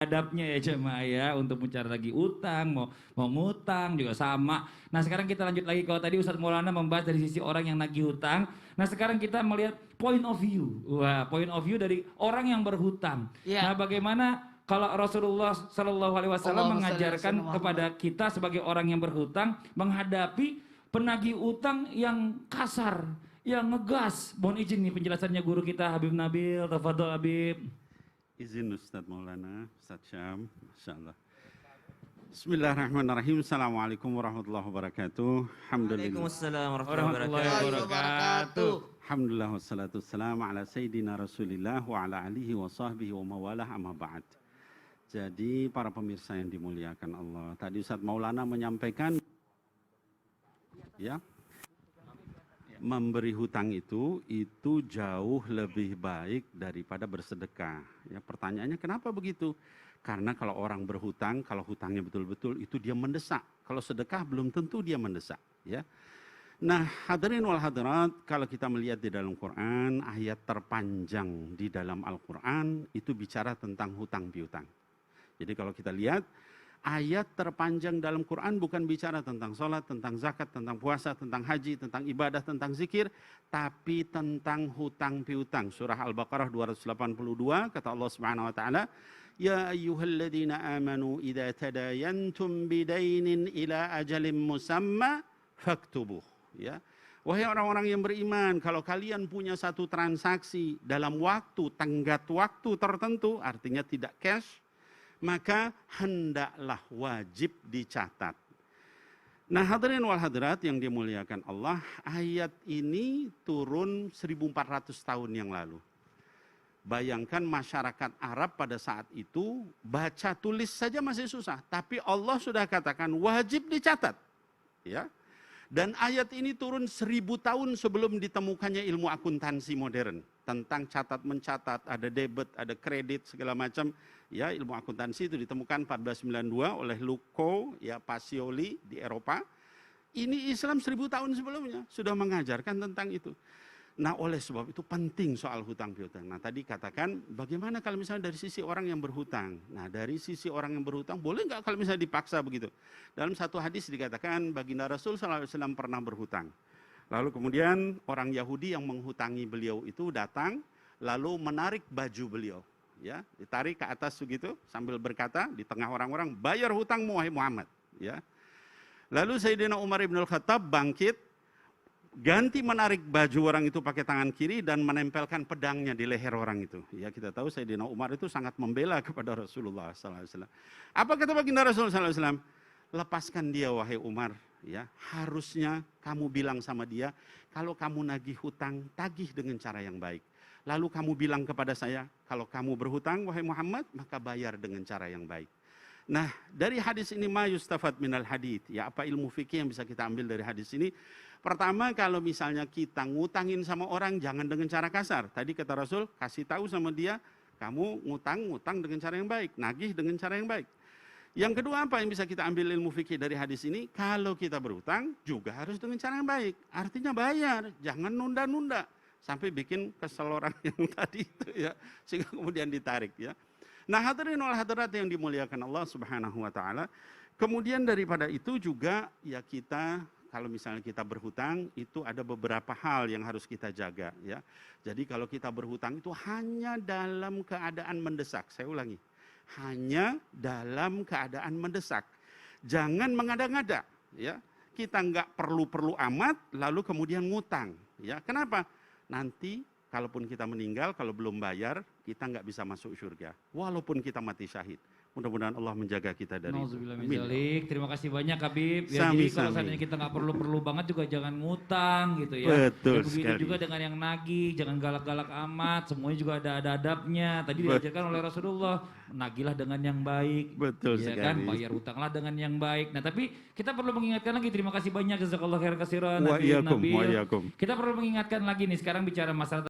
adabnya ya jemaah ya untuk mencari lagi utang, mau ngutang juga sama. Nah sekarang kita lanjut lagi, kalau tadi Ustadz Maulana membahas dari sisi orang yang nagih hutang. Nah sekarang kita melihat point of view, wah point of view dari orang yang berhutang. Nah Ya. bagaimana kalau Rasulullah Shallallahu Alaihi Wasallam Allahumma shalli ala mengajarkan sayyidina kepada Muhammad. kita sebagai orang yang berhutang menghadapi penagih utang yang kasar, yang ngegas. Mohon izin nih penjelasannya guru kita Habib Nabil, tafadhol Habib. Izin Ustadz Maulana, Ustadz Syam, Masya Allah. Bismillahirrahmanirrahim. Assalamualaikum warahmatullahi wabarakatuh. Alhamdulillah. Waalaikumsalam Warahmatullahi wabarakatuh. Alhamdulillah wassalatu wassalamu ala sayyidina Rasulillah wa ala alihi wa sahbihi wa mawalah amma ba'd. Jadi para pemirsa yang dimuliakan Allah, tadi Ustadz Maulana menyampaikan ya, memberi hutang itu jauh lebih baik daripada bersedekah. Ya, pertanyaannya kenapa begitu? Karena kalau orang berhutang, kalau hutangnya betul-betul itu dia mendesak. Kalau sedekah belum tentu dia mendesak. Ya. Nah, hadirin wal hadirat, kalau kita melihat di dalam Quran, ayat terpanjang di dalam Al-Quran itu bicara tentang hutang piutang. Jadi kalau kita lihat, ayat terpanjang dalam Quran bukan bicara tentang sholat, tentang zakat, tentang puasa, tentang haji, tentang ibadah, tentang zikir, tapi tentang hutang piutang. Surah Al-Baqarah 282, kata Allah Subhanahu wa taala, "Ya ayyuhalladzina amanu idza tadayantum bidainin ila ajalin musamma faktubuh." Ya. Wahai orang-orang yang beriman, kalau kalian punya satu transaksi dalam waktu, tenggat waktu tertentu, artinya tidak cash, maka hendaklah wajib dicatat. Nah hadirin wal hadirat yang dimuliakan Allah, ayat ini turun 1400 tahun yang lalu. Bayangkan masyarakat Arab pada saat itu, baca tulis saja masih susah. Tapi Allah sudah katakan wajib dicatat. Ya. Dan ayat ini turun 1000 tahun sebelum ditemukannya ilmu akuntansi modern. Tentang catat mencatat, ada debit, ada kredit, segala macam. Ya, ilmu akuntansi itu ditemukan 1492 oleh Luco, ya, Pacioli di Eropa. Ini Islam 1000 tahun sebelumnya sudah mengajarkan tentang itu. Nah, oleh sebab itu penting soal hutang piutang. Nah, tadi katakan bagaimana kalau misalnya dari sisi orang yang berhutang. Nah, dari sisi orang yang berhutang boleh nggak kalau misalnya dipaksa begitu? Dalam satu hadis dikatakan baginda Rasul SAW pernah berhutang. Lalu kemudian orang Yahudi yang menghutangi beliau itu datang lalu menarik baju beliau. Ya, ditarik ke atas begitu sambil berkata di tengah orang-orang, bayar hutangmu wahai Muhammad. Ya. Lalu Sayyidina Umar ibn al-Khattab bangkit, ganti menarik baju orang itu pakai tangan kiri dan menempelkan pedangnya di leher orang itu. Ya, kita tahu Sayyidina Umar itu sangat membela kepada Rasulullah SAW. Apa kata baginda Rasulullah SAW? Lepaskan dia wahai Umar. Ya, harusnya kamu bilang sama dia, kalau kamu nagih hutang, tagih dengan cara yang baik. Lalu kamu bilang kepada saya, kalau kamu berhutang wahai Muhammad, maka bayar dengan cara yang baik. Nah, dari hadis ini ma yustafad minal hadith. Ya, apa ilmu fikih yang bisa kita ambil dari hadis ini? Pertama, kalau misalnya kita ngutangin sama orang, jangan dengan cara kasar. Tadi kata Rasul, kasih tahu sama dia, kamu ngutang dengan cara yang baik, nagih dengan cara yang baik. Yang kedua, apa yang bisa kita ambil ilmu fikih dari hadis ini? Kalau kita berhutang, juga harus dengan cara yang baik. Artinya bayar, jangan nunda-nunda. Sampai bikin kesel orang yang tadi itu ya, sehingga kemudian ditarik ya. Nah hadirin wal hadirat yang dimuliakan Allah Subhanahu wa taala, kemudian daripada itu juga ya kita kalau misalnya kita berhutang itu ada beberapa hal yang harus kita jaga ya. Jadi kalau kita berhutang itu hanya dalam keadaan mendesak. Saya ulangi. Hanya dalam keadaan mendesak. Jangan mengada-ngada ya. Kita nggak perlu-perlu amat lalu kemudian ngutang ya. Kenapa? Nanti kalaupun kita meninggal, kalau belum bayar, kita nggak bisa masuk surga. Walaupun kita mati syahid. Mudah-mudahan Allah menjaga kita dari itu. Terima kasih banyak Habib. Ya, jadi kalau seandainya kita nggak perlu-perlu banget juga jangan ngutang gitu ya. Betul ya, begitu sekali. juga dengan yang nagih, jangan galak-galak amat. Semuanya juga ada adabnya. Tadi diajarkan oleh Rasulullah, nagilah dengan yang baik. Betul ya sekali. Kan? Bayar utanglah dengan yang baik. Nah tapi kita perlu mengingatkan lagi, terima kasih banyak jazakallahu khairan katsiran. Wa iyyakum. Kita perlu mengingatkan lagi nih sekarang bicara masalah